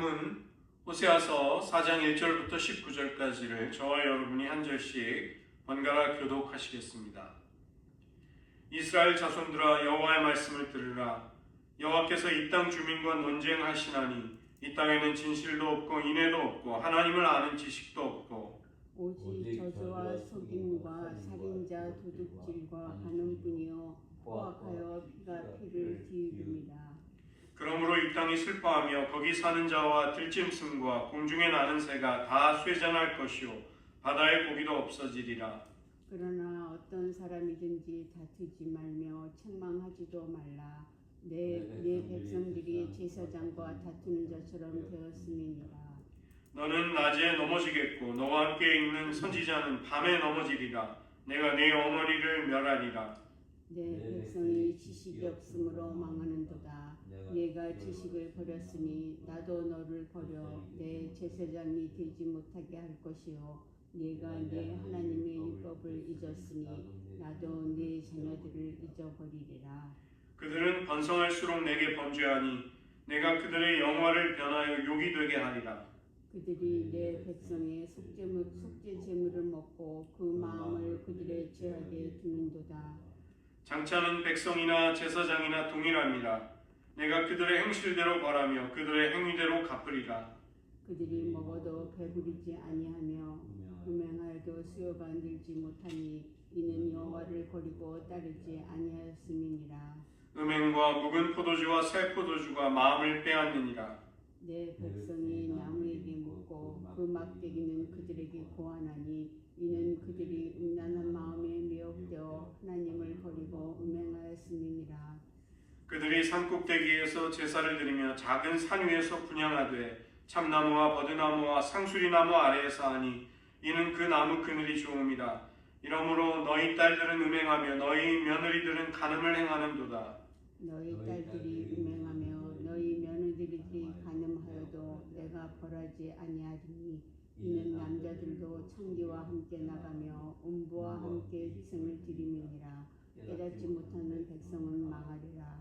본문 호세아서 4장 1절부터 19절까지를 저와 여러분이 한 절씩 번갈아 교독하시겠습니다. 이스라엘 자손들아, 여호와의 말씀을 들으라. 여호와께서 이 땅 주민과 논쟁하시나니 이 땅에는 진실도 없고 인애도 없고 하나님을 아는 지식도 없고 오직 저주와 속임과 살인자 도둑질과 가늠뿐이요 포악하여 피가 피를 뒤입니다. 그러므로 이 땅이 슬퍼하며 거기 사는 자와 들짐승과 공중에 나는 새가 다 쇠잔할 것이요 바다의 고기도 없어지리라. 그러나 어떤 사람이든지 다투지 말며 책망하지도 말라. 내 백성들이 제사장과 다투는 자처럼 되었음이니라. 너는 낮에 넘어지겠고 너와 함께 있는 선지자는 밤에 넘어지리라. 내가 네 어머니를 멸하리라. 내 백성이 지식이 없으므로 망하는도다. 네가 지식을 버렸으니 나도 너를 버려 내 제사장이 되지 못하게 할 것이요 네가 네 하나님의 율법을 잊었으니 나도 네 자녀들을 잊어버리리라. 그들은 번성할수록 내게 범죄하니 내가 그들의 영화를 변하여 욕이 되게 하리라. 그들이 내 백성의 속죄 제물을 먹고 그 마음을 그들의 죄악에 두는도다. 장차는 백성이나 제사장이나 동일합니다. 내가 그들의 행실대로 벌하며 그들의 행위대로 갚으리라. 그들이 먹어도 배부르지 아니하며 음행하여도 수요가 늘지 못하니 이는 여호와를 버리고 따르지 아니하였음이니라. 음행과 묵은 포도주와 새 포도주가 마음을 빼앗느니라. 내 백성이 나무에게 묻고 그 막대기는 그들에게 고하나니 이는 그들이 음란한 마음에 미혹되어 하나님을 버리고 음행하였음이니라. 그들이 산꼭대기에서 제사를 드리며 작은 산 위에서 분향하되 참나무와 버드나무와 상수리나무 아래에서 하니 이는 그 나무 그늘이 좋음이다. 이러므로 너희 딸들은 음행하며 너희 며느리들은 간음을 행하는도다. 너희 딸들이 음행하며 너희 며느리들이 간음하여도 내가 벌하지 아니하리니 이는 남자들도 창기와 함께 나가며 음부와 함께 희생을 드림이니라. 깨닫지 못하는 백성은 망하리라.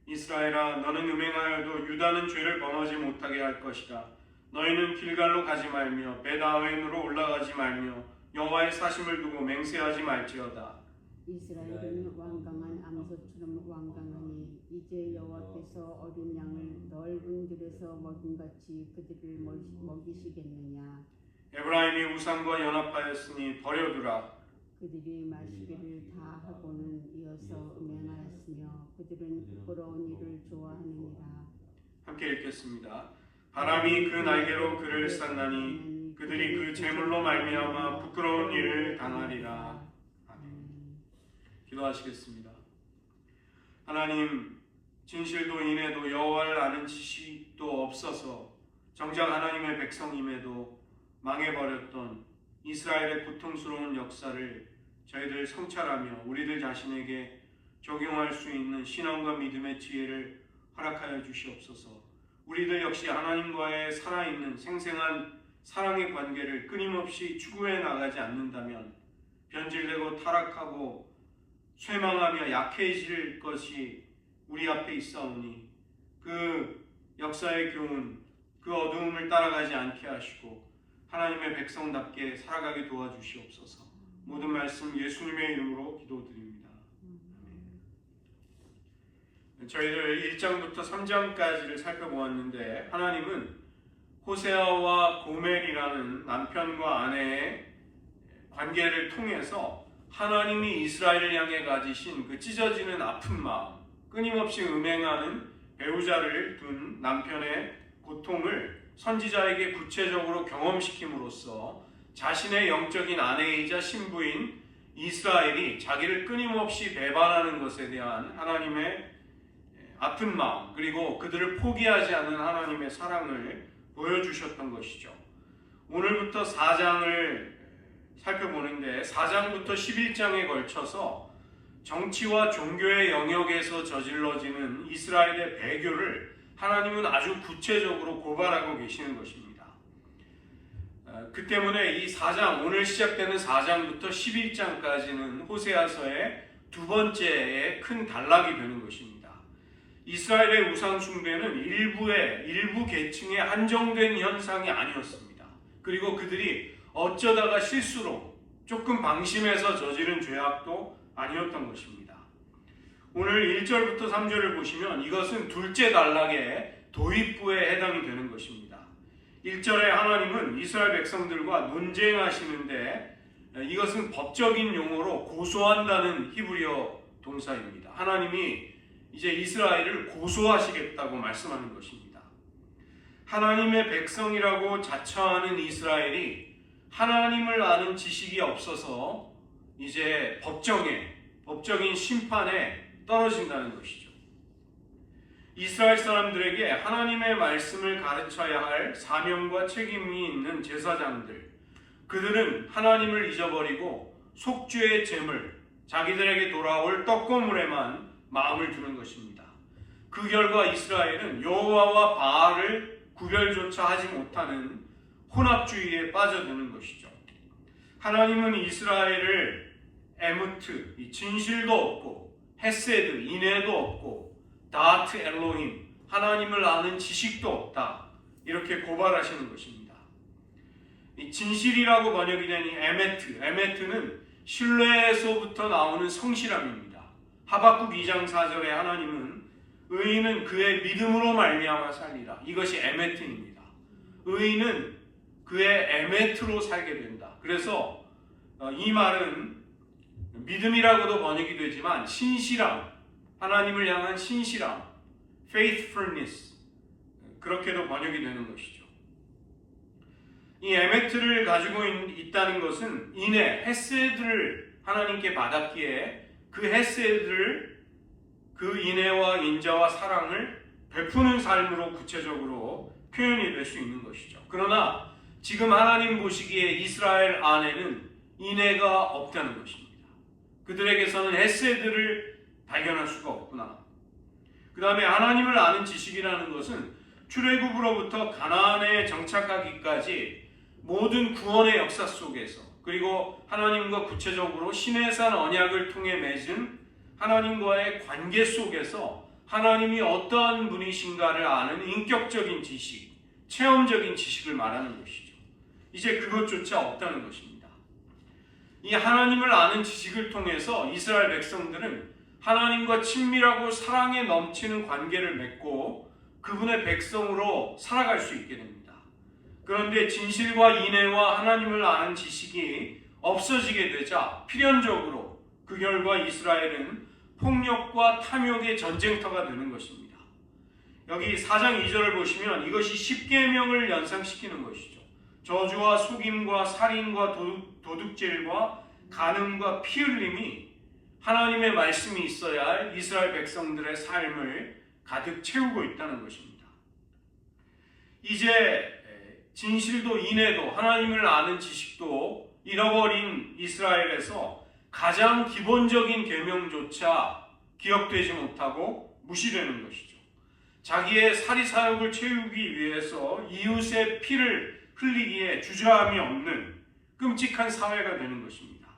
이스라엘아, 너는 음행하여도 유다는 죄를 범하지 못하게 할 것이다. 너희는 길갈로 가지 말며 벳아웬으로 올라가지 말며 여호와의 사심을 두고 맹세하지 말지어다. 이스라엘은 완강한 암소처럼 완강하니 이제 여호와께서 어린 양을 넓은 들에서 먹임같이 그들을 먹이시겠느냐. 에브라임이 우상과 연합하였으니 버려두라. 그들이 마시기를 다 하고는 이어서 음행하였으며 그들은 부끄러운 일을 좋아하느니라. 함께 읽겠습니다. 바람이 그 날개로 그를 쌌나니 그들이 그 재물로 말미암아 부끄러운 일을 당하리라. 아멘. 기도하시겠습니다. 하나님, 진실도 인애도 여호와를 아는 지식도 없어서 정작 하나님의 백성임에도 망해버렸던 이스라엘의 고통스러운 역사를 저희들 성찰하며 우리들 자신에게 적용할 수 있는 신앙과 믿음의 지혜를 허락하여 주시옵소서. 우리들 역시 하나님과의 살아있는 생생한 사랑의 관계를 끊임없이 추구해 나가지 않는다면 변질되고 타락하고 쇠망하며 약해질 것이 우리 앞에 있사오니 그 역사의 교훈, 그 어두움을 따라가지 않게 하시고 하나님의 백성답게 살아가게 도와주시옵소서. 모든 말씀 예수님의 이름으로 기도드립니다. 저희들 1장부터 3장까지를 살펴보았는데 하나님은 호세아와 고멜이라는 남편과 아내의 관계를 통해서 하나님이 이스라엘을 향해 가지신 그 찢어지는 아픈 마음, 끊임없이 음행하는 배우자를 둔 남편의 고통을 선지자에게 구체적으로 경험시킴으로써 자신의 영적인 아내이자 신부인 이스라엘이 자기를 끊임없이 배반하는 것에 대한 하나님의 아픈 마음, 그리고 그들을 포기하지 않는 하나님의 사랑을 보여주셨던 것이죠. 오늘부터 4장을 살펴보는데 4장부터 11장에 걸쳐서 정치와 종교의 영역에서 저질러지는 이스라엘의 배교를 하나님은 아주 구체적으로 고발하고 계시는 것입니다. 그 때문에 이 4장, 오늘 시작되는 4장부터 11장까지는 호세아서의 두 번째의 큰 단락이 되는 것입니다. 이스라엘의 우상 숭배는 일부 계층에 한정된 현상이 아니었습니다. 그리고 그들이 어쩌다가 실수로 조금 방심해서 저지른 죄악도 아니었던 것입니다. 오늘 1절부터 3절을 보시면 이것은 둘째 단락의 도입부에 해당이 되는 것입니다. 1절에 하나님은 이스라엘 백성들과 논쟁하시는데 이것은 법적인 용어로 고소한다는 히브리어 동사입니다. 하나님이 이제 이스라엘을 고소하시겠다고 말씀하는 것입니다. 하나님의 백성이라고 자처하는 이스라엘이 하나님을 아는 지식이 없어서 이제 법적인 심판에 떨어진다는 것이죠. 이스라엘 사람들에게 하나님의 말씀을 가르쳐야 할 사명과 책임이 있는 제사장들, 그들은 하나님을 잊어버리고 속죄의 제물, 자기들에게 돌아올 떡고물에만 마음을 두는 것입니다. 그 결과 이스라엘은 여호와와 바알을 구별조차 하지 못하는 혼합주의에 빠져드는 것이죠. 하나님은 이스라엘을 에무트, 진실도 없고 헤세드, 인애도 없고 다트 엘로힘, 하나님을 아는 지식도 없다, 이렇게 고발하시는 것입니다. 이 진실이라고 번역이 된 이 에메트는 신뢰에서부터 나오는 성실함입니다. 하박국 2장 4절에 하나님은 의인은 그의 믿음으로 말미암아 살리라, 이것이 에메트입니다. 의인은 그의 에메트로 살게 된다. 그래서 이 말은 믿음이라고도 번역이 되지만 신실함, 하나님을 향한 신실함, faithfulness, 그렇게도 번역이 되는 것이죠. 이 에메트를 가지고 있다는 것은 인애, 헤세드를 하나님께 받았기에 그 헤세드를, 그 인애와 인자와 사랑을 베푸는 삶으로 구체적으로 표현이 될 수 있는 것이죠. 그러나 지금 하나님 보시기에 이스라엘 안에는 인애가 없다는 것입니다. 그들에게서는 헤세드를 발견할 수가 없구나. 그 다음에 하나님을 아는 지식이라는 것은 출애굽으로부터 가나안에 정착하기까지 모든 구원의 역사 속에서, 그리고 하나님과 구체적으로 시내산 언약을 통해 맺은 하나님과의 관계 속에서 하나님이 어떠한 분이신가를 아는 인격적인 지식, 체험적인 지식을 말하는 것이죠. 이제 그것조차 없다는 것입니다. 이 하나님을 아는 지식을 통해서 이스라엘 백성들은 하나님과 친밀하고 사랑에 넘치는 관계를 맺고 그분의 백성으로 살아갈 수 있게 됩니다. 그런데 진실과 인애와 하나님을 아는 지식이 없어지게 되자 필연적으로 그 결과 이스라엘은 폭력과 탐욕의 전쟁터가 되는 것입니다. 여기 4장 2절을 보시면 이것이 십계명을 연상시키는 것이죠. 저주와 속임과 살인과 도둑질과 간음과 피 흘림이 하나님의 말씀이 있어야 할 이스라엘 백성들의 삶을 가득 채우고 있다는 것입니다. 이제 진실도 인애도 하나님을 아는 지식도 잃어버린 이스라엘에서 가장 기본적인 계명조차 기억되지 못하고 무시되는 것이죠. 자기의 사리사욕을 채우기 위해서 이웃의 피를 흘리기에 주저함이 없는 끔찍한 사회가 되는 것입니다.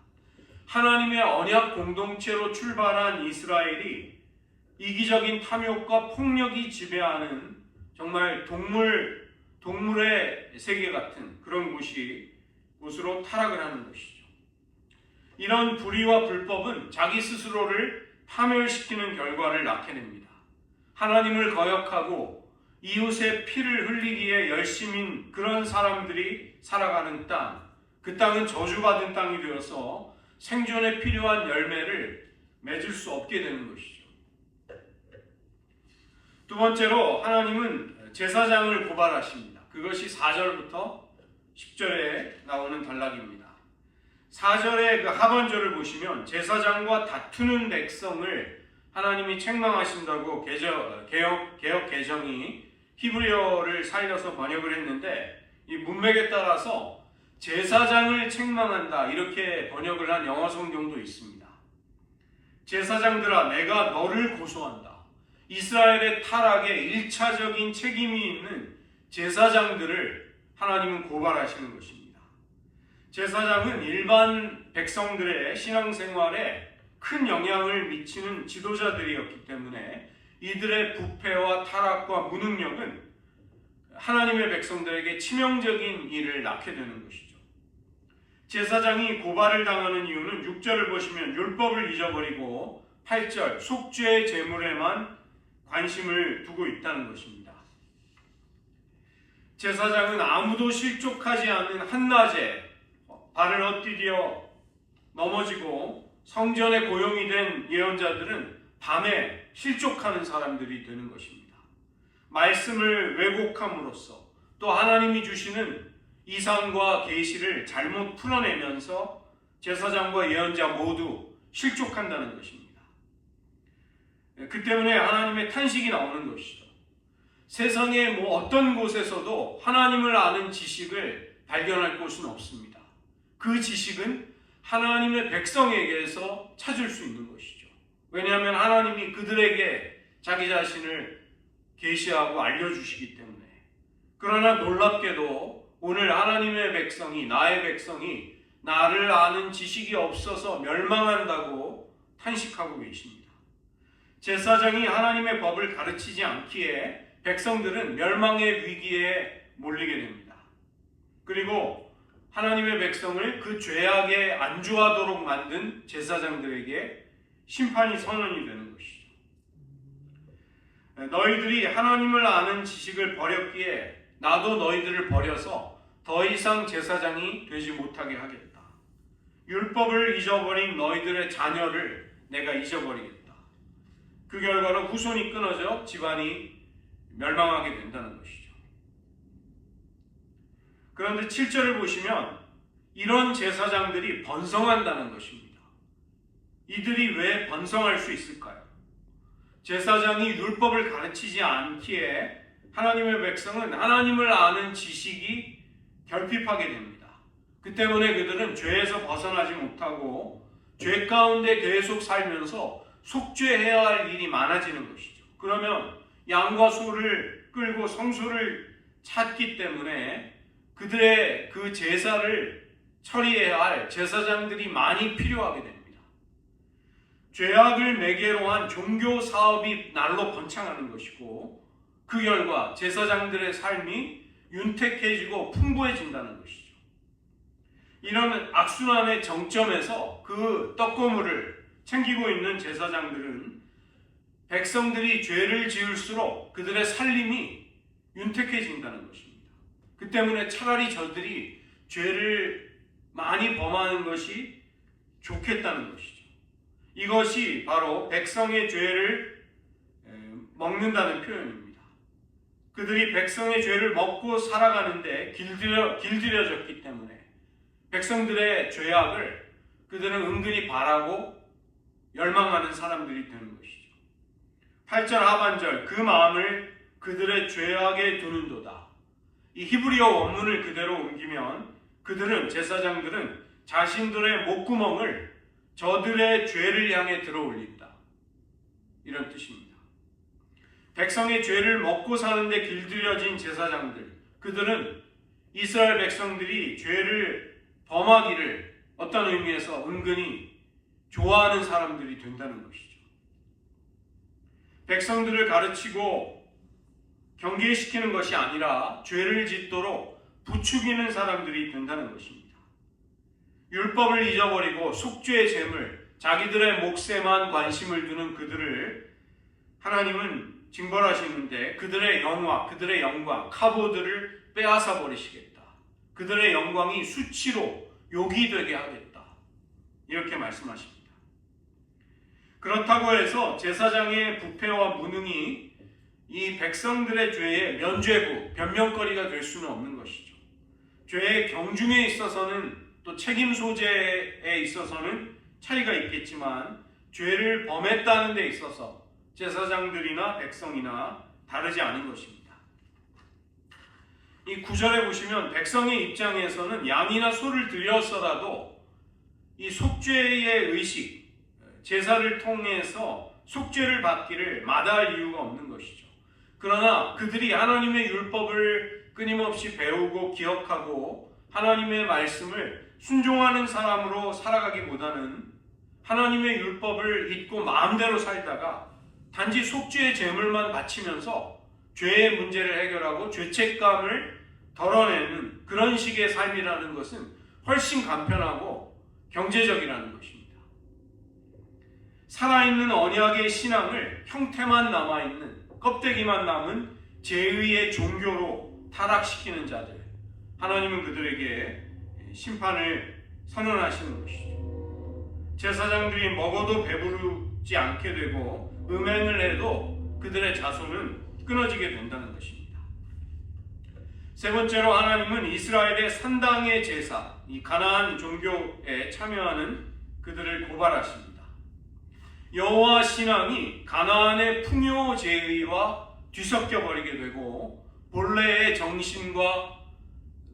하나님의 언약 공동체로 출발한 이스라엘이 이기적인 탐욕과 폭력이 지배하는 정말 동물의 세계 같은 그런 곳으로 타락을 하는 것이죠. 이런 불의와 불법은 자기 스스로를 파멸시키는 결과를 낳게 됩니다. 하나님을 거역하고 이웃의 피를 흘리기에 열심인 그런 사람들이 살아가는 땅, 그 땅은 저주받은 땅이 되어서 생존에 필요한 열매를 맺을 수 없게 되는 것이죠. 두 번째로 하나님은 제사장을 고발하십니다. 그것이 4절부터 10절에 나오는 단락입니다. 4절의 그 하반절을 보시면 제사장과 다투는 백성을 하나님이 책망하신다고 개역 개정이 히브리어를 살려서 번역을 했는데, 이 문맥에 따라서 제사장을 책망한다 이렇게 번역을 한 영어 성경도 있습니다. 제사장들아, 내가 너를 고소한다. 이스라엘의 타락에 1차적인 책임이 있는 제사장들을 하나님은 고발하시는 것입니다. 제사장은 일반 백성들의 신앙생활에 큰 영향을 미치는 지도자들이었기 때문에 이들의 부패와 타락과 무능력은 하나님의 백성들에게 치명적인 일을 낳게 되는 것이죠. 제사장이 고발을 당하는 이유는 6절을 보시면 율법을 잊어버리고 8절 속죄의 제물에만 관심을 두고 있다는 것입니다. 제사장은 아무도 실족하지 않는 한낮에 발을 엇디뎌 넘어지고 성전에 고용이 된 예언자들은 밤에 실족하는 사람들이 되는 것입니다. 말씀을 왜곡함으로써 또 하나님이 주시는 이상과 계시를 잘못 풀어내면서 제사장과 예언자 모두 실족한다는 것입니다. 그 때문에 하나님의 탄식이 나오는 것이죠. 세상의 어떤 곳에서도 하나님을 아는 지식을 발견할 곳은 없습니다. 그 지식은 하나님의 백성에게서 찾을 수 있는 것이죠. 왜냐하면 하나님이 그들에게 자기 자신을 계시하고 알려주시기 때문에. 그러나 놀랍게도 오늘 하나님의 백성이, 나의 백성이 나를 아는 지식이 없어서 멸망한다고 탄식하고 계십니다. 제사장이 하나님의 법을 가르치지 않기에 백성들은 멸망의 위기에 몰리게 됩니다. 그리고 하나님의 백성을 그 죄악에 안주하도록 만든 제사장들에게 심판이 선언이 되는 것이죠. 너희들이 하나님을 아는 지식을 버렸기에 나도 너희들을 버려서 더 이상 제사장이 되지 못하게 하겠다. 율법을 잊어버린 너희들의 자녀를 내가 잊어버리겠다. 그 결과로 후손이 끊어져 집안이 멸망하게 된다는 것이죠. 그런데 7절을 보시면 이런 제사장들이 번성한다는 것입니다. 이들이 왜 번성할 수 있을까요? 제사장이 율법을 가르치지 않기에 하나님의 백성은 하나님을 아는 지식이 결핍하게 됩니다. 그 때문에 그들은 죄에서 벗어나지 못하고 죄 가운데 계속 살면서 속죄해야 할 일이 많아지는 것이죠. 그러면 양과 소를 끌고 성소를 찾기 때문에 그들의 그 제사를 처리해야 할 제사장들이 많이 필요하게 됩니다. 죄악을 매개로 한 종교 사업이 날로 번창하는 것이고 그 결과 제사장들의 삶이 윤택해지고 풍부해진다는 것이죠. 이런 악순환의 정점에서 그 떡고물을 챙기고 있는 제사장들은 백성들이 죄를 지을수록 그들의 살림이 윤택해진다는 것입니다. 그 때문에 차라리 저들이 죄를 많이 범하는 것이 좋겠다는 것이죠. 이것이 바로 백성의 죄를 먹는다는 표현입니다. 그들이 백성의 죄를 먹고 살아가는데 길들여졌기 때문에 백성들의 죄악을 그들은 은근히 바라고 열망하는 사람들이 되는 것이죠. 8절 하반절 그 마음을 그들의 죄악에 두는도다. 이 히브리어 원문을 그대로 옮기면 그들은 제사장들은 자신들의 목구멍을 저들의 죄를 향해 들어올린다. 이런 뜻입니다. 백성의 죄를 먹고 사는데 길들여진 제사장들, 그들은 이스라엘 백성들이 죄를 범하기를 어떤 의미에서 은근히 좋아하는 사람들이 된다는 것이죠. 백성들을 가르치고 경계시키는 것이 아니라 죄를 짓도록 부추기는 사람들이 된다는 것입니다. 율법을 잊어버리고 속죄의 재물, 자기들의 몫에만 관심을 두는 그들을 하나님은 징벌하시는데 그들의 영화, 그들의 영광, 카보드를 빼앗아 버리시겠다. 그들의 영광이 수치로 욕이 되게 하겠다. 이렇게 말씀하십니다. 그렇다고 해서 제사장의 부패와 무능이 이 백성들의 죄의 면죄부, 변명거리가 될 수는 없는 것이죠. 죄의 경중에 있어서는 또 책임 소재에 있어서는 차이가 있겠지만 죄를 범했다는 데 있어서 제사장들이나 백성이나 다르지 않은 것입니다. 이 9절에 보시면 백성의 입장에서는 양이나 소를 드렸어라도 이 속죄의 의식, 제사를 통해서 속죄를 받기를 마다할 이유가 없는 것이죠. 그러나 그들이 하나님의 율법을 끊임없이 배우고 기억하고 하나님의 말씀을 순종하는 사람으로 살아가기보다는 하나님의 율법을 잊고 마음대로 살다가 단지 속죄의 제물만 바치면서 죄의 문제를 해결하고 죄책감을 덜어내는 그런 식의 삶이라는 것은 훨씬 간편하고 경제적이라는 것입니다. 살아있는 언약의 신앙을 형태만 남아있는, 껍데기만 남은 죄의의 종교로 타락시키는 자들, 하나님은 그들에게 심판을 선언하시는 것이죠. 제사장들이 먹어도 배부르지 않게 되고 음행을 해도 그들의 자손은 끊어지게 된다는 것입니다. 세 번째로 하나님은 이스라엘의 산당의 제사, 이 가나안 종교에 참여하는 그들을 고발하십니다. 여호와 신앙이 가나안의 풍요 제의와 뒤섞여 버리게 되고 본래의 정신과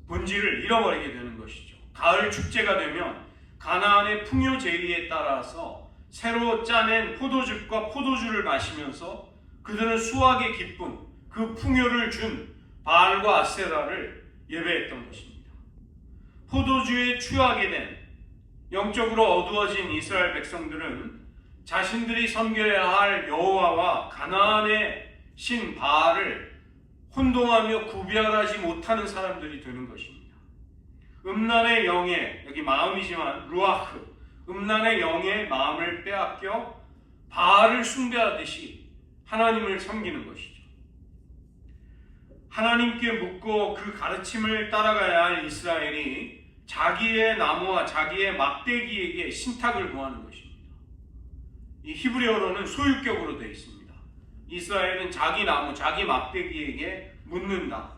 본질을 잃어버리게 되는 것이죠. 가을 축제가 되면 가나안의 풍요 제의에 따라서 새로 짜낸 포도즙과 포도주를 마시면서 그들은 수확의 기쁨, 그 풍요를 준 바알과 아세라를 예배했던 것입니다. 포도주에 취하게 된 영적으로 어두워진 이스라엘 백성들은 자신들이 섬겨야 할 여호와와 가나안의 신 바알을 혼동하며 구별하지 못하는 사람들이 되는 것입니다. 음란의 영에, 여기 마음이지만 루아흐, 음란의 영의 마음을 빼앗겨 바알을 숭배하듯이 하나님을 섬기는 것이죠. 하나님께 묻고 그 가르침을 따라가야 할 이스라엘이 자기의 나무와 자기의 막대기에게 신탁을 구하는 것입니다. 이 히브리어로는 소유격으로 되어 있습니다. 이스라엘은 자기 나무, 자기 막대기에게 묻는다.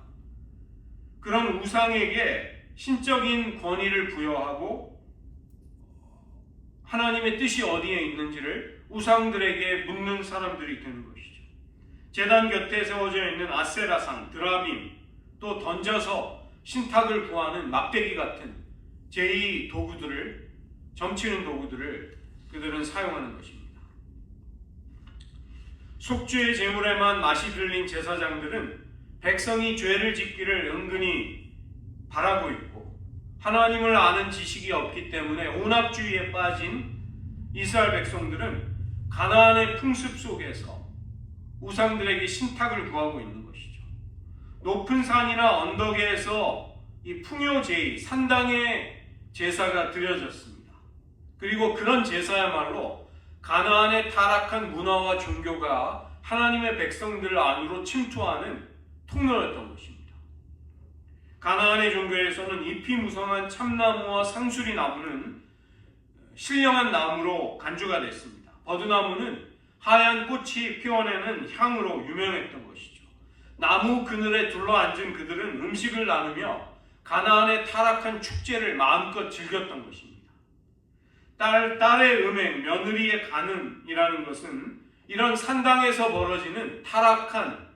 그런 우상에게 신적인 권위를 부여하고 하나님의 뜻이 어디에 있는지를 우상들에게 묻는 사람들이 되는 것이죠. 제단 곁에 세워져 있는 아세라상, 드라빔, 또 던져서 신탁을 구하는 막대기 같은 제2 도구들을, 점치는 도구들을 그들은 사용하는 것입니다. 속죄의 제물에만 맛이 들린 제사장들은 백성이 죄를 짓기를 은근히 바라고 있고 하나님을 아는 지식이 없기 때문에 온합주의에 빠진 이스라엘 백성들은 가나안의 풍습 속에서 우상들에게 신탁을 구하고 있는 것이죠. 높은 산이나 언덕에서 이 풍요제의, 산당의 제사가 드려졌습니다. 그리고 그런 제사야말로 가나안의 타락한 문화와 종교가 하나님의 백성들 안으로 침투하는 통로였던 것입니다. 가나안의 종교에서는 잎이 무성한 참나무와 상수리 나무는 신령한 나무로 간주가 됐습니다. 버드나무는 하얀 꽃이 피워내는 향으로 유명했던 것이죠. 나무 그늘에 둘러앉은 그들은 음식을 나누며 가나안의 타락한 축제를 마음껏 즐겼던 것입니다. 딸의 음행, 며느리의 간음이라는 것은 이런 산당에서 벌어지는 타락한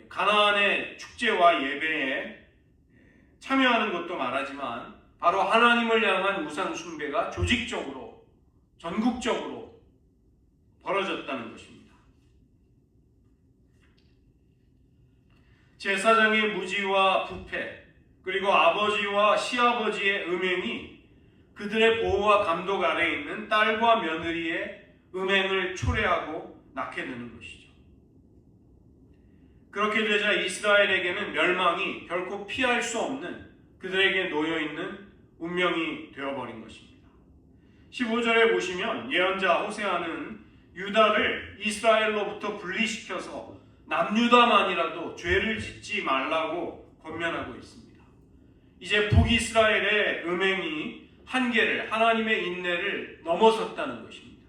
가나안의 축제와 예배에 참여하는 것도 말하지만 바로 하나님을 향한 우상 숭배가 조직적으로, 전국적으로 벌어졌다는 것입니다. 제사장의 무지와 부패, 그리고 아버지와 시아버지의 음행이 그들의 보호와 감독 아래에 있는 딸과 며느리의 음행을 초래하고 낳게 되는 것이죠. 그렇게 되자 이스라엘에게는 멸망이 결코 피할 수 없는 그들에게 놓여있는 운명이 되어버린 것입니다. 15절에 보시면 예언자 호세아는 유다를 이스라엘로부터 분리시켜서 남유다만이라도 죄를 짓지 말라고 권면하고 있습니다. 이제 북이스라엘의 음행이 한계를, 하나님의 인내를 넘어섰다는 것입니다.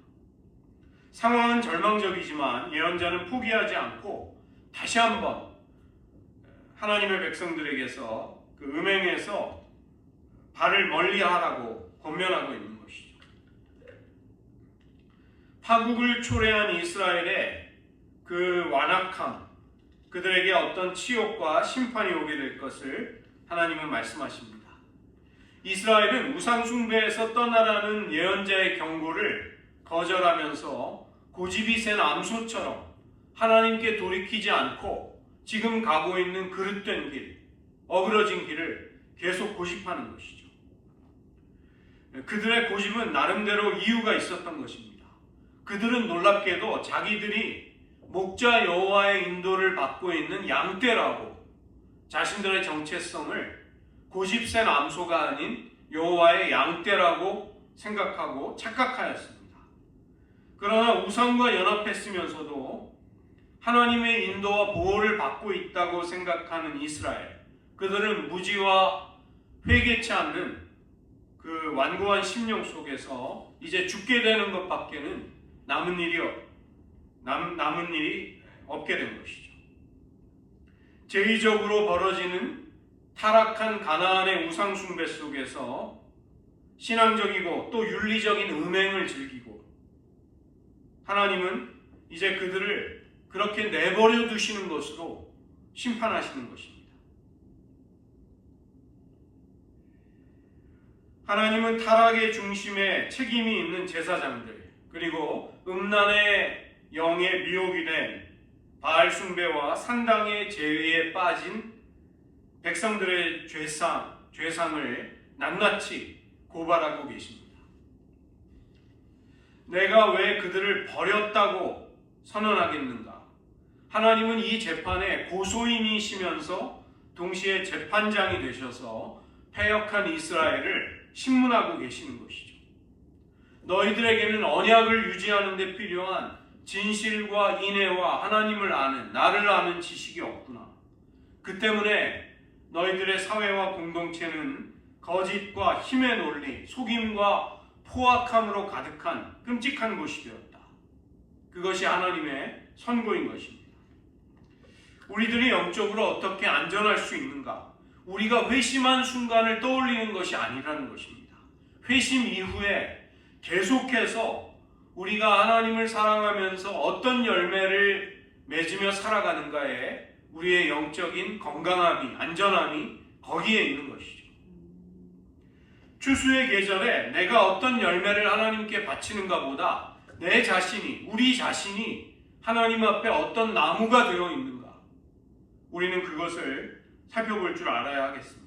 상황은 절망적이지만 예언자는 포기하지 않고 다시 한번 하나님의 백성들에게서 그 음행에서 발을 멀리하라고 권면하고 있는 것이죠. 파국을 초래한 이스라엘의 그 완악함, 그들에게 어떤 치욕과 심판이 오게 될 것을 하나님은 말씀하십니다. 이스라엘은 우상 숭배에서 떠나라는 예언자의 경고를 거절하면서 고집이 센 암소처럼 하나님께 돌이키지 않고 지금 가고 있는 그릇된 길, 어그러진 길을 계속 고집하는 것이죠. 그들의 고집은 나름대로 이유가 있었던 것입니다. 그들은 놀랍게도 자기들이 목자 여호와의 인도를 받고 있는 양떼라고 자신들의 정체성을 고집센 암소가 아닌 여호와의 양떼라고 생각하고 착각하였습니다. 그러나 우상과 연합했으면서도 하나님의 인도와 보호를 받고 있다고 생각하는 이스라엘, 그들은 무지와 회개치 않는 그 완고한 심령 속에서 이제 죽게 되는 것밖에는 남은 일이 없게 된 것이죠. 제의적으로 벌어지는 타락한 가나안의 우상 숭배 속에서 신앙적이고 또 윤리적인 음행을 즐기고, 하나님은 이제 그들을 그렇게 내버려 두시는 것으로 심판하시는 것입니다. 하나님은 타락의 중심에 책임이 있는 제사장들, 그리고 음란의 영에 미혹이 된 바알 숭배와 산당의 제의에 빠진 백성들의 죄상을 낱낱이 고발하고 계십니다. 내가 왜 그들을 버렸다고 선언하겠는가? 하나님은 이 재판에 고소인이시면서 동시에 재판장이 되셔서 패역한 이스라엘을 신문하고 계시는 것이죠. 너희들에게는 언약을 유지하는 데 필요한 진실과 인애와 하나님을 아는, 나를 아는 지식이 없구나. 그 때문에 너희들의 사회와 공동체는 거짓과 힘의 논리, 속임과 포악함으로 가득한 끔찍한 곳이 되었다. 그것이 하나님의 선고인 것입니다. 우리들이 영적으로 어떻게 안전할 수 있는가? 우리가 회심한 순간을 떠올리는 것이 아니라는 것입니다. 회심 이후에 계속해서 우리가 하나님을 사랑하면서 어떤 열매를 맺으며 살아가는가에 우리의 영적인 건강함이, 안전함이 거기에 있는 것이죠. 추수의 계절에 내가 어떤 열매를 하나님께 바치는가 보다 내 자신이, 우리 자신이 하나님 앞에 어떤 나무가 되어 있는가, 우리는 그것을 살펴볼 줄 알아야 하겠습니다.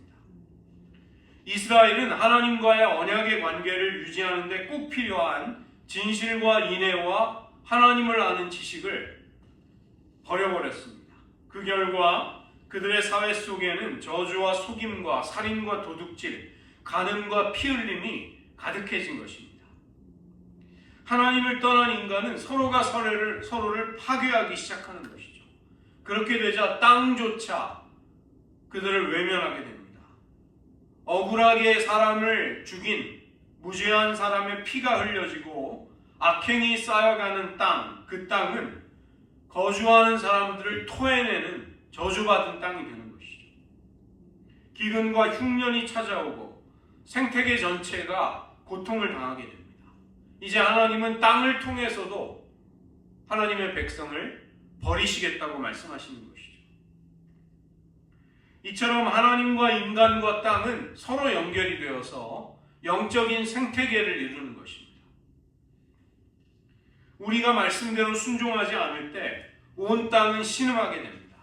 이스라엘은 하나님과의 언약의 관계를 유지하는 데 꼭 필요한 진실과 인애와 하나님을 아는 지식을 버려버렸습니다. 그 결과 그들의 사회 속에는 저주와 속임과 살인과 도둑질, 간음과 피 흘림이 가득해진 것입니다. 하나님을 떠난 인간은 서로가 서로를 파괴하기 시작하는 것이죠. 그렇게 되자 땅조차 그들을 외면하게 됩니다. 억울하게 사람을 죽인 무죄한 사람의 피가 흘려지고 악행이 쌓여가는 땅, 그 땅은 거주하는 사람들을 토해내는 저주받은 땅이 되는 것이죠. 기근과 흉년이 찾아오고 생태계 전체가 고통을 당하게 됩니다. 이제 하나님은 땅을 통해서도 하나님의 백성을 버리시겠다고 말씀하시는 것이죠. 이처럼 하나님과 인간과 땅은 서로 연결이 되어서 영적인 생태계를 이루는 것입니다. 우리가 말씀대로 순종하지 않을 때 온 땅은 신음하게 됩니다.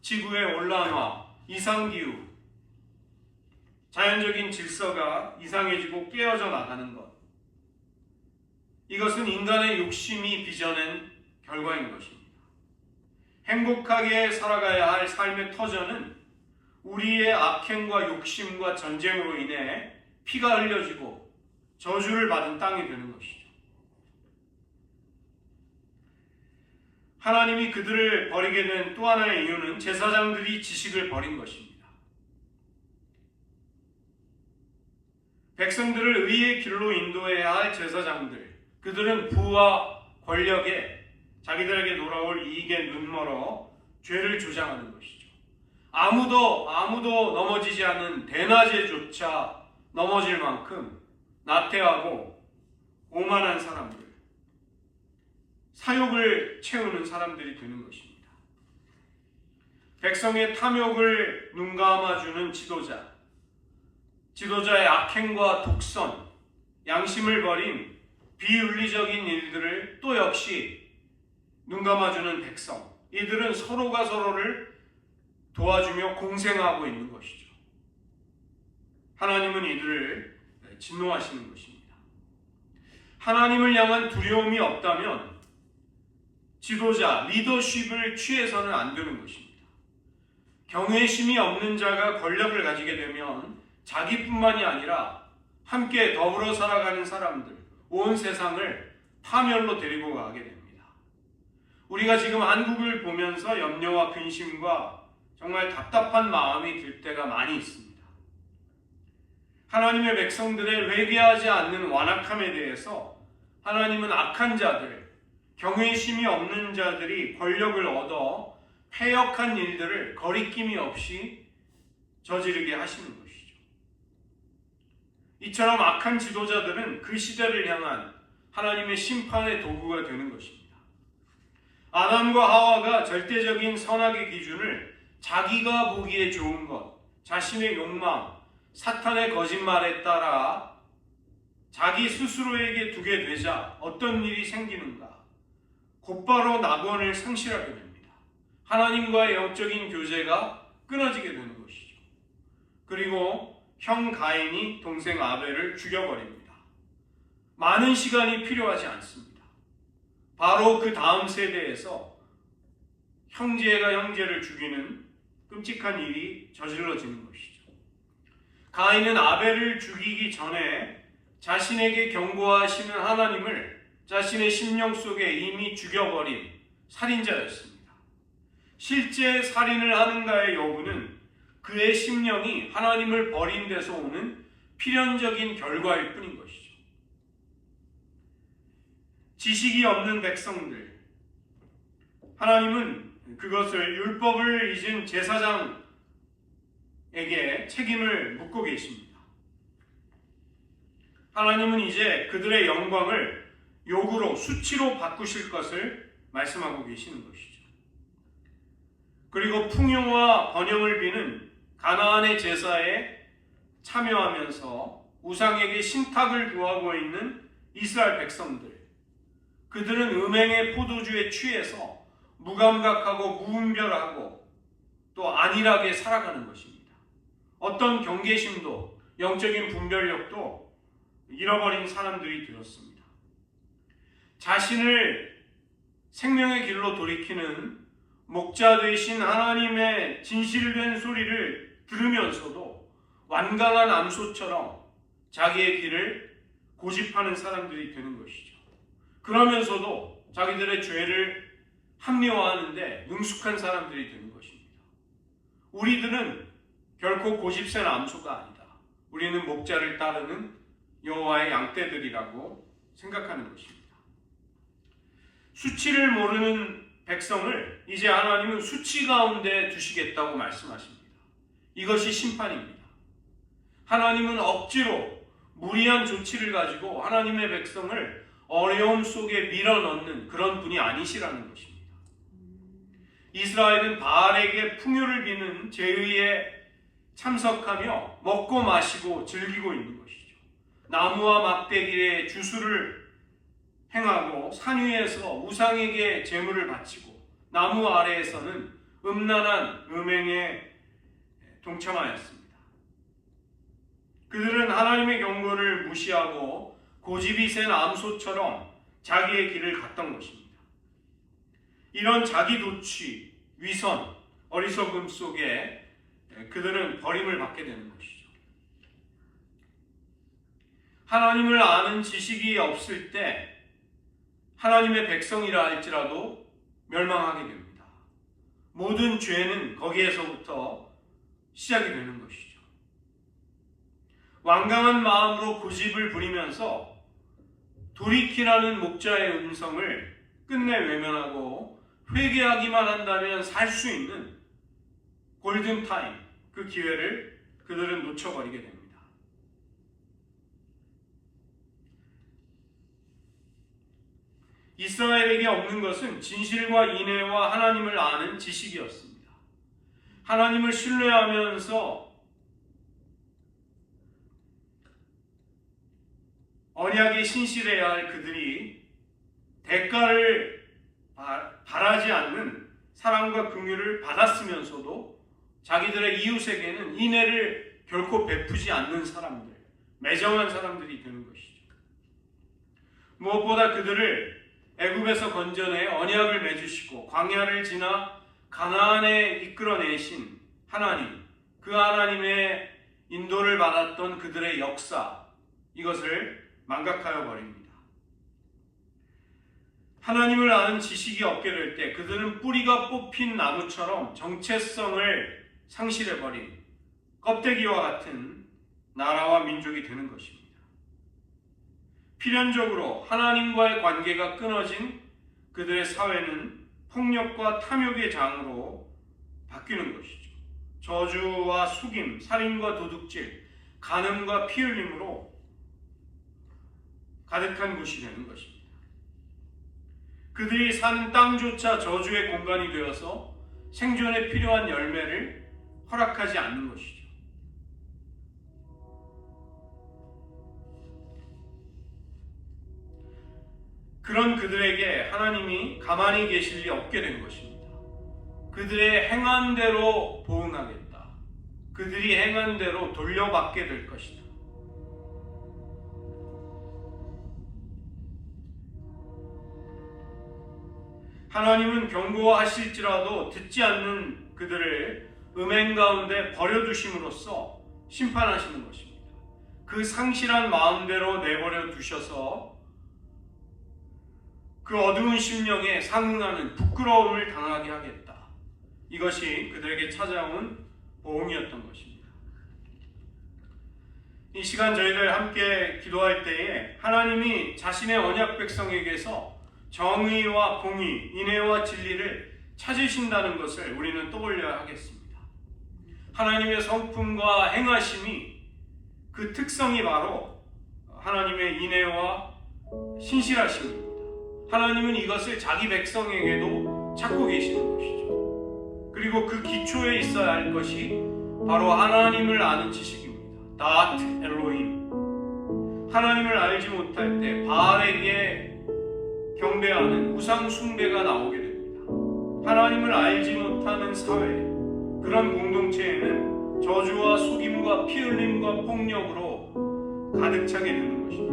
지구의 온난화, 이상기후, 자연적인 질서가 이상해지고 깨어져 나가는 것, 이것은 인간의 욕심이 빚어낸 결과인 것입니다. 행복하게 살아가야 할 삶의 터전은 우리의 악행과 욕심과 전쟁으로 인해 피가 흘려지고 저주를 받은 땅이 되는 것이죠. 하나님이 그들을 버리게 된 또 하나의 이유는 제사장들이 지식을 버린 것입니다. 백성들을 의의 길로 인도해야 할 제사장들, 그들은 부와 권력에 자기들에게 돌아올 이익에 눈멀어 죄를 조장하는 것이죠. 아무도 넘어지지 않는 대낮에조차 넘어질 만큼 나태하고 오만한 사람들, 사욕을 채우는 사람들이 되는 것입니다. 백성의 탐욕을 눈감아주는 지도자의 악행과 독선, 양심을 버린 비윤리적인 일들을 또 역시 눈감아주는 백성, 이들은 서로가 서로를 도와주며 공생하고 있는 것이죠. 하나님은 이들을 진노하시는 것입니다. 하나님을 향한 두려움이 없다면 지도자, 리더십을 취해서는 안 되는 것입니다. 경외심이 없는 자가 권력을 가지게 되면 자기뿐만이 아니라 함께 더불어 살아가는 사람들, 온 세상을 파멸로 데리고 가게 됩니다. 우리가 지금 한국을 보면서 염려와 근심과 정말 답답한 마음이 들 때가 많이 있습니다. 하나님의 백성들의 회개하지 않는 완악함에 대해서 하나님은 악한 자들, 경외심이 없는 자들이 권력을 얻어 패역한 일들을 거리낌이 없이 저지르게 하시는 것이죠. 이처럼 악한 지도자들은 그 시대를 향한 하나님의 심판의 도구가 되는 것입니다. 아담과 하와가 절대적인 선악의 기준을 자기가 보기에 좋은 것, 자신의 욕망, 사탄의 거짓말에 따라 자기 스스로에게 두게 되자 어떤 일이 생기는가? 곧바로 낙원을 상실하게 됩니다. 하나님과의 영적인 교제가 끊어지게 되는 것이죠. 그리고 형 가인이 동생 아벨을 죽여버립니다. 많은 시간이 필요하지 않습니다. 바로 그 다음 세대에서 형제가 형제를 죽이는 끔찍한 일이 저질러지는 것이죠. 가인은 아벨을 죽이기 전에 자신에게 경고하시는 하나님을 자신의 심령 속에 이미 죽여버린 살인자였습니다. 실제 살인을 하는가의 여부는 그의 심령이 하나님을 버린 데서 오는 필연적인 결과일 뿐인 것이죠. 지식이 없는 백성들, 하나님은 그것을 율법을 잊은 제사장에게 책임을 묻고 계십니다. 하나님은 이제 그들의 영광을 욕으로, 수치로 바꾸실 것을 말씀하고 계시는 것이죠. 그리고 풍요와 번영을 비는 가나안의 제사에 참여하면서 우상에게 신탁을 구하고 있는 이스라엘 백성들, 그들은 음행의 포도주에 취해서 무감각하고 무분별하고 또 안일하게 살아가는 것입니다. 어떤 경계심도 영적인 분별력도 잃어버린 사람들이 되었습니다. 자신을 생명의 길로 돌이키는 목자 되신 하나님의 진실된 소리를 들으면서도 완강한 암소처럼 자기의 길을 고집하는 사람들이 되는 것이죠. 그러면서도 자기들의 죄를 합리화하는데 능숙한 사람들이 되는 것입니다. 우리들은 결코 고집센 암소가 아니다. 우리는 목자를 따르는 여호와의 양떼들이라고 생각하는 것입니다. 수치를 모르는 백성을 이제 하나님은 수치 가운데 두시겠다고 말씀하십니다. 이것이 심판입니다. 하나님은 억지로 무리한 조치를 가지고 하나님의 백성을 어려움 속에 밀어넣는 그런 분이 아니시라는 것입니다. 이스라엘은 바알에게 풍요를 비는 제의에 참석하며 먹고 마시고 즐기고 있는 것이죠. 나무와 막대기에 주수를 행하고 산 위에서 우상에게 제물을 바치고 나무 아래에서는 음란한 음행에 동참하였습니다. 그들은 하나님의 경고를 무시하고 고집이 센 암소처럼 자기의 길을 갔던 것입니다. 이런 자기 도취, 위선, 어리석음 속에 그들은 버림을 받게 되는 것이죠. 하나님을 아는 지식이 없을 때 하나님의 백성이라 할지라도 멸망하게 됩니다. 모든 죄는 거기에서부터 시작이 되는 것이죠. 완강한 마음으로 고집을 부리면서 돌이키라는 목자의 음성을 끝내 외면하고 회개하기만 한다면 살 수 있는 골든타임, 그 기회를 그들은 놓쳐버리게 됩니다. 이스라엘에게 없는 것은 진실과 인애와 하나님을 아는 지식이었습니다. 하나님을 신뢰하면서 언약에 신실해야 할 그들이 대가를 바라지 않는 사랑과 긍휼을 받았으면서도 자기들의 이웃에게는 인애를 결코 베푸지 않는 사람들, 매정한 사람들이 되는 것이죠. 무엇보다 그들을 애굽에서 건져내 언약을 맺으시고 광야를 지나 가나안에 이끌어내신 하나님, 그 하나님의 인도를 받았던 그들의 역사, 이것을 망각하여 버립니다. 하나님을 아는 지식이 없게 될 때 그들은 뿌리가 뽑힌 나무처럼 정체성을 상실해버린 껍데기와 같은 나라와 민족이 되는 것입니다. 필연적으로 하나님과의 관계가 끊어진 그들의 사회는 폭력과 탐욕의 장으로 바뀌는 것이죠. 저주와 속임, 살인과 도둑질, 간음과 피 흘림으로 가득한 곳이 되는 것입니다. 그들이 사는 땅조차 저주의 공간이 되어서 생존에 필요한 열매를 허락하지 않는 것이죠. 그런 그들에게 하나님이 가만히 계실 리 없게 된 것입니다. 그들의 행한 대로 보응하겠다. 그들이 행한 대로 돌려받게 될 것이다. 하나님은 경고하실지라도 듣지 않는 그들을 음행 가운데 버려두심으로써 심판하시는 것입니다. 그 상실한 마음대로 내버려 두셔서 그 어두운 심령에 상응하는 부끄러움을 당하게 하겠다. 이것이 그들에게 찾아온 보응이었던 것입니다. 이 시간 저희들 함께 기도할 때에 하나님이 자신의 언약 백성에게서 정의와 공의, 인애와 진리를 찾으신다는 것을 우리는 떠올려야 하겠습니다. 하나님의 성품과 행하심이 그 특성이 바로 하나님의 인애와 신실하심입니다. 하나님은 이것을 자기 백성에게도 찾고 계시는 것이죠. 그리고 그 기초에 있어야 할 것이 바로 하나님을 아는 지식입니다. 다트 엘로힘. 하나님을 알지 못할 때 바알에게 경배하는 우상 숭배가 나오게 됩니다. 하나님을 알지 못하는 사회, 그런 공동체에는 저주와 속임과 피 흘림과 폭력으로 가득 차게 되는 것입니다.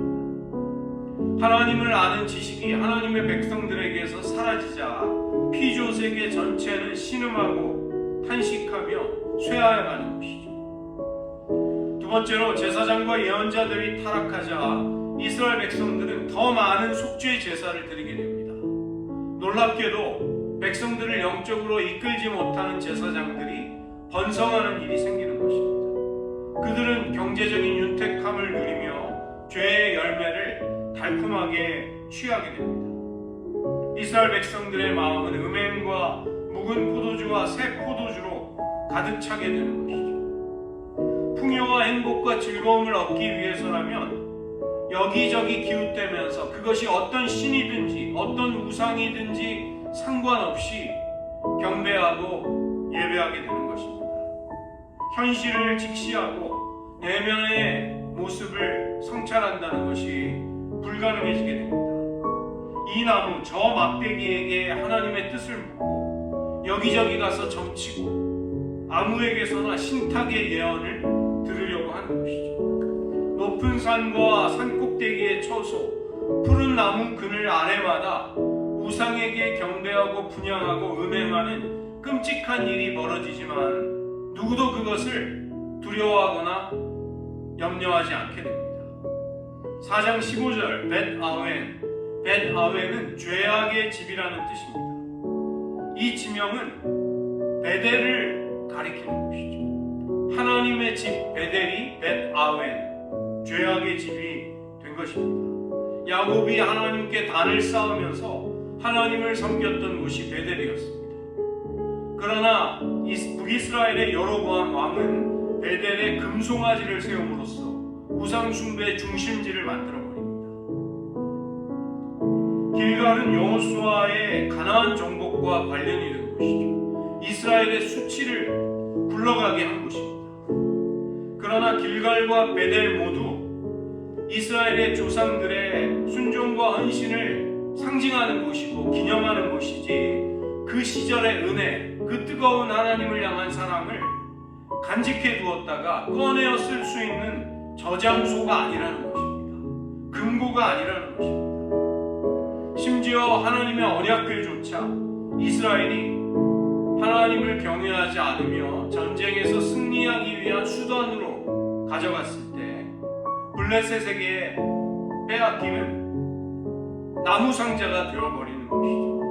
하나님을 아는 지식이 하나님의 백성들에게서 사라지자 피조세계 전체는 신음하고 탄식하며 쇠하여가는 것이죠. 두 번째로 제사장과 예언자들이 타락하자 이스라엘 백성들은 더 많은 속죄 제사를 드리게 됩니다. 놀랍게도 백성들을 영적으로 이끌지 못하는 제사장들이 번성하는 일이 생기는 것입니다. 그들은 경제적인 윤택함을 누리며 죄의 열매를 달콤하게 취하게 됩니다. 이스라엘 백성들의 마음은 음행과 묵은 포도주와 새 포도주로 가득 차게 되는 것이죠. 풍요와 행복과 즐거움을 얻기 위해서라면 여기저기 기웃대면서 그것이 어떤 신이든지 어떤 우상이든지 상관없이 경배하고 예배하게 되는 것입니다. 현실을 직시하고 내면의 모습을 성찰한다는 것이 불가능해지게 됩니다. 이 나무 저 막대기에게 하나님의 뜻을 묻고 여기저기 가서 점치고 아무에게서나 신탁의 예언을 들으려고 하는 것이죠. 높은 산과 산꼭대기의 처소, 푸른 나무 그늘 아래마다 우상에게 경배하고 분향하고 음행하는 끔찍한 일이 벌어지지만 누구도 그것을 두려워하거나 염려하지 않게 됩니다. 4장 15절 벳아웬은 죄악의 집이라는 뜻입니다. 이 지명은 베델을 가리키는 것이죠. 하나님의 집 베델이 벳아웬, 죄악의 집이 된 것입니다. 야곱이 하나님께 단을 쌓으면서 하나님을 섬겼던 곳이 베델이었습니다. 그러나 북이스라엘의 여로보암 왕은 베델에 금송아지를 세움으로써 우상 숭배의 중심지를 만들어버립니다. 길갈은 여호수아의 가나안 정복과 관련이 된 곳이죠. 이스라엘의 수치를 굴러가게 한 곳입니다. 그러나 길갈과 베델 모두 이스라엘의 조상들의 순종과 헌신을 상징하는 곳이고 기념하는 곳이지 그 시절의 은혜, 그 뜨거운 하나님을 향한 사랑을 간직해 두었다가 꺼내어 쓸 수 있는 저장소가 아니라는 것입니다. 금고가 아니라는 것입니다. 심지어 하나님의 언약궤조차 이스라엘이 하나님을 경외하지 않으며 전쟁에서 승리하기 위한 수단으로 가져갔을 때 블레셋에게 빼앗기는 나무 상자가 되어버리는 것이죠.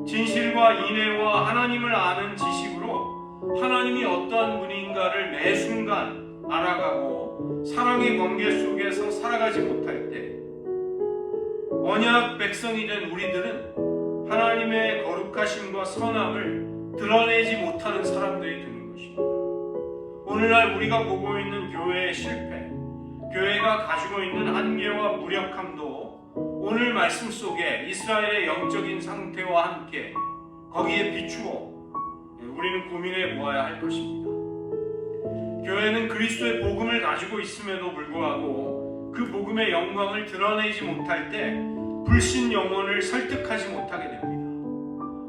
진실과 인애와 하나님을 아는 지식으로 하나님이 어떠한 분인가를 매 순간 알아가고 사랑의 관계 속에서 살아가지 못할 때 언약 백성이 된 우리들은 하나님의 거룩하심과 선함을 드러내지 못하는 사람들이 되는 것입니다. 오늘날 우리가 보고 있는 교회의 실패, 교회가 가지고 있는 한계와 무력함도 오늘 말씀 속에 이스라엘의 영적인 상태와 함께 거기에 비추어 우리는 고민해 보아야 할 것입니다. 교회는 그리스도의 복음을 가지고 있음에도 불구하고 그 복음의 영광을 드러내지 못할 때 불신 영혼을 설득하지 못하게 됩니다.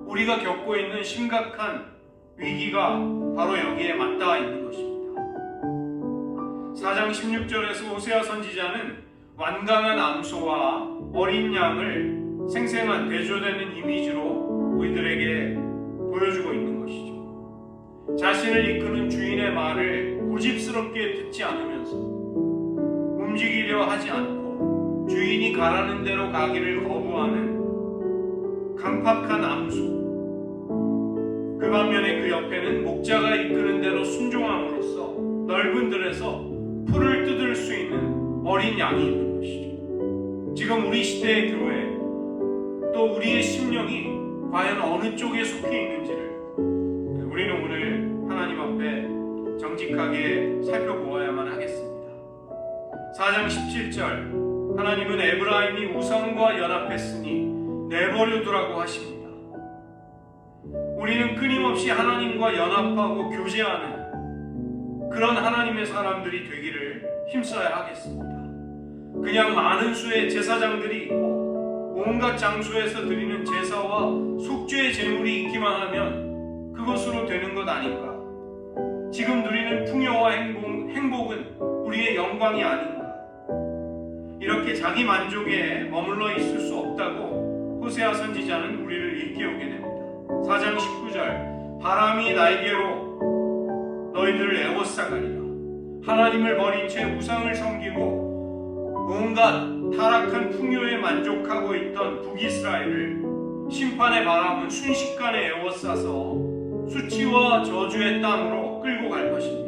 우리가 겪고 있는 심각한 위기가 바로 여기에 맞닿아 있는 것입니다. 4장 16절에서 호세아 선지자는 완강한 암소와 어린 양을 생생한 대조되는 이미지로 우리들에게 보여주고 있는 것이죠. 자신을 이끄는 주인의 말을 고집스럽게 듣지 않으면서 움직이려 하지 않고 주인이 가라는 대로 가기를 거부하는 강팍한 암소. 그 반면에 그 옆에는 목자가 이끄는 대로 순종함으로써 넓은 들에서 풀을 뜯을 수 있는 어린 양이 있는 것이죠. 지금 우리 시대의 교회 또 우리의 심령이 과연 어느 쪽에 속해 있는지를 우리는 오늘 하나님 앞에 정직하게 살펴보아야만 하겠습니다. 4장 17절 하나님은 에브라임이 우상과 연합했으니 내버려두라고 하십니다. 우리는 끊임없이 하나님과 연합하고 교제하는 그런 하나님의 사람들이 되기를 힘써야 하겠습니다. 그냥 많은 수의 제사장들이 있고 온갖 장소에서 드리는 제사와 속죄의 제물이 있기만 하면 그것으로 되는 것 아닌가? 지금 누리는 풍요와 행복은 우리의 영광이 아닌가? 이렇게 자기 만족에 머물러 있을 수 없다고 호세아 선지자는 우리를 일깨우게 됩니다. 4장 19절 바람이 날개로 너희들을 에워싸가리라. 하나님을 버린 채 우상을 섬기고 온갖 타락한 풍요에 만족하고 있던 북이스라엘을 심판의 바람은 순식간에 에워싸서 수치와 저주의 땅으로 끌고 갈 것입니다.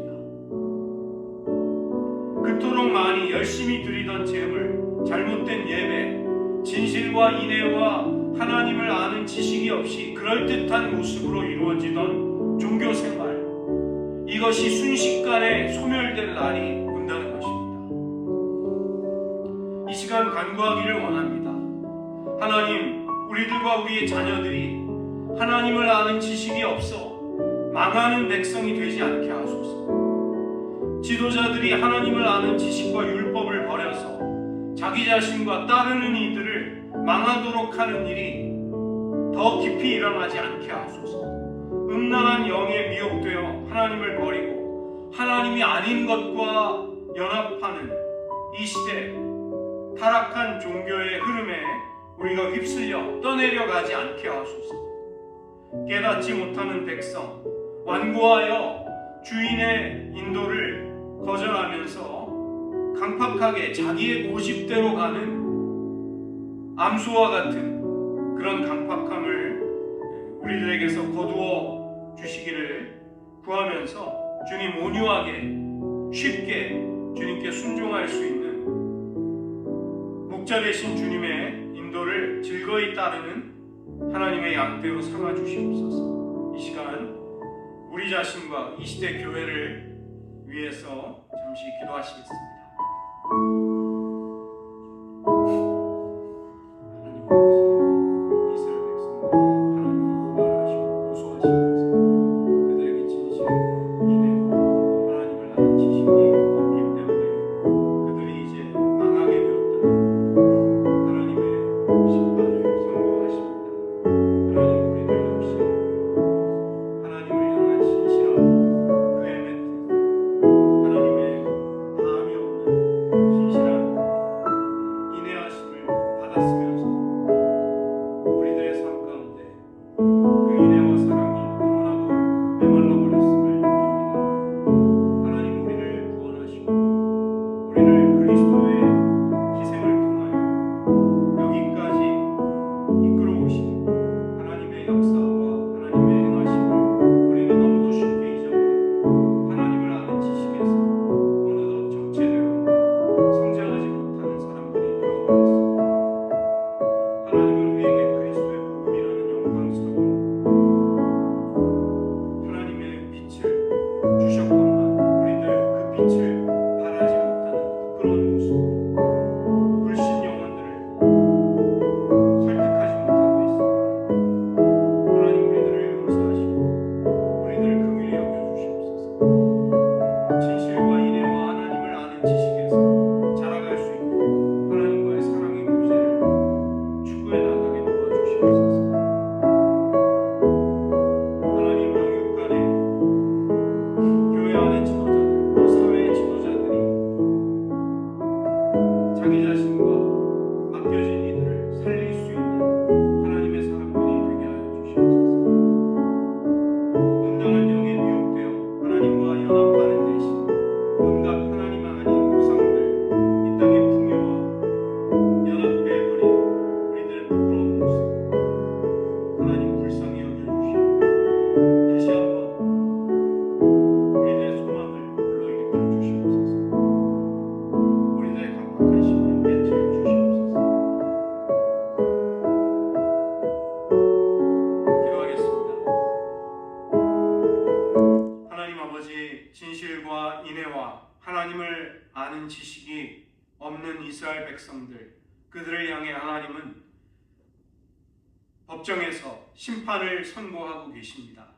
그토록 많이 열심히 드리던 제물, 잘못된 예배, 진실과 인애와 하나님을 아는 지식이 없이 그럴듯한 모습으로 이루어지던 종교 생활, 이것이 순식간에 소멸될 날이 온다는 것입니다. 이 시간 간구하기를 원합니다. 하나님, 우리들과 우리의 자녀들이 하나님을 아는 지식이 없어 망하는 백성이 되지 않게 하소서. 지도자들이 하나님을 아는 지식과 율법을 버려서 자기 자신과 따르는 이들을 망하도록 하는 일이 더 깊이 일어나지 않게 하소서. 음란한 영에 미혹되어 하나님을 버리고 하나님이 아닌 것과 연합하는 이 시대 타락한 종교의 흐름에 우리가 휩쓸려 떠내려가지 않게 하소서. 깨닫지 못하는 백성, 완고하여 주인의 인도를 거절하면서 강팍하게 자기의 고집대로 가는 암소와 같은 그런 강팍함을 우리들에게서 거두어 주시기를 구하면서 주님 온유하게 쉽게 주님께 순종할 수 있는 목자 되신 주님의 인도를 즐거이 따르는 하나님의 양떼로 삼아 주시옵소서. 이 시간 우리 자신과 이 시대 교회를 위해서 잠시 기도하시겠습니다. 안의 지도자들, 또 사회의 지도자들이 자기 자신과 맡겨진 이들을 살릴 수 있는 하나님의 사람들이 되게 하여 주시옵소서. 음란한 영에 미혹되어 하나님과 연합하는 대신 온갖 하나님 아닌 우상들 이 땅에 풍요와 연합해버린 우리들의 부끄러운 모습 하나님 불쌍히 여겨주시고 다시 한번 우리들의 소망을 불러일으켜 주시옵소서. 우리들의 강팍한 심령 깨트려 주시옵소서. 기도하겠습니다. 하나님 아버지, 진실과 인애와 하나님을 아는 지식이 없는 이스라엘 백성들, 그들을 향해 하나님은 법정에서 심판을 선고하고 계십니다.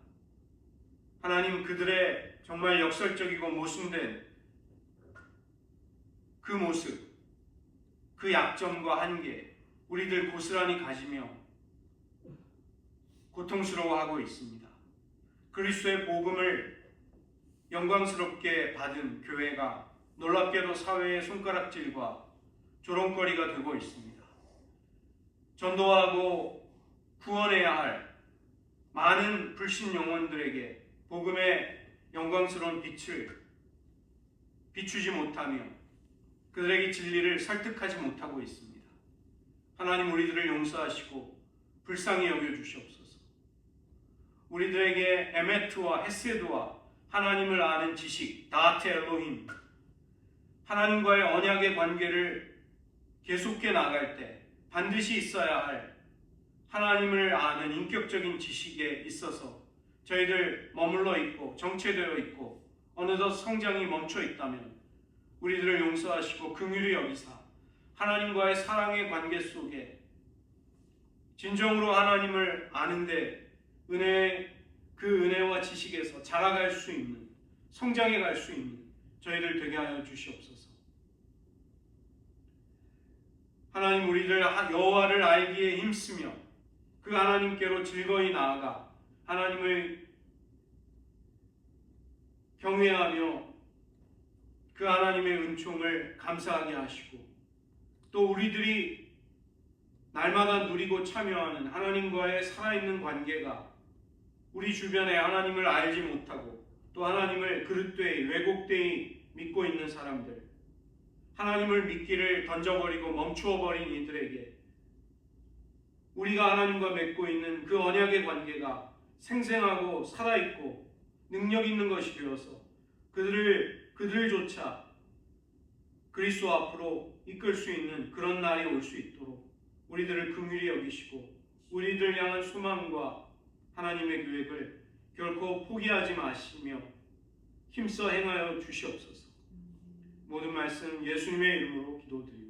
하나님, 그들의 정말 역설적이고 모순된 그 모습, 그 약점과 한계, 우리들 고스란히 가지며 고통스러워하고 있습니다. 그리스도의 복음을 영광스럽게 받은 교회가 놀랍게도 사회의 손가락질과 조롱거리가 되고 있습니다. 전도하고 구원해야 할 많은 불신 영혼들에게 복음의 영광스러운 빛을 비추지 못하며 그들에게 진리를 설득하지 못하고 있습니다. 하나님, 우리들을 용서하시고 불쌍히 여겨주시옵소서. 우리들에게 에메트와 헤세드와 하나님을 아는 지식, 다트 엘로힘, 하나님과의 언약의 관계를 계속해 나갈 때 반드시 있어야 할 하나님을 아는 인격적인 지식에 있어서 저희들 머물러 있고 정체되어 있고 어느덧 성장이 멈춰 있다면 우리들을 용서하시고 긍휼히 여기사 하나님과의 사랑의 관계 속에 진정으로 하나님을 아는데 그 은혜와 지식에서 자라갈 수 있는, 성장해 갈 수 있는 저희들 되게 하여 주시옵소서. 하나님, 우리들 여호와를 알기에 힘쓰며 그 하나님께로 즐거이 나아가 하나님을 경외하며 그 하나님의 은총을 감사하게 하시고 또 우리들이 날마다 누리고 참여하는 하나님과의 살아있는 관계가 우리 주변에 하나님을 알지 못하고 또 하나님을 그릇되이 왜곡되이 믿고 있는 사람들, 하나님을 믿기를 던져버리고 멈추어버린 이들에게 우리가 하나님과 맺고 있는 그 언약의 관계가 생생하고 살아있고 능력 있는 것이 되어서 그들조차 그리스도 앞으로 이끌 수 있는 그런 날이 올 수 있도록 우리들을 긍휼히 여기시고 우리들 향한 소망과 하나님의 계획을 결코 포기하지 마시며 힘써 행하여 주시옵소서. 모든 말씀 예수님의 이름으로 기도드립니다.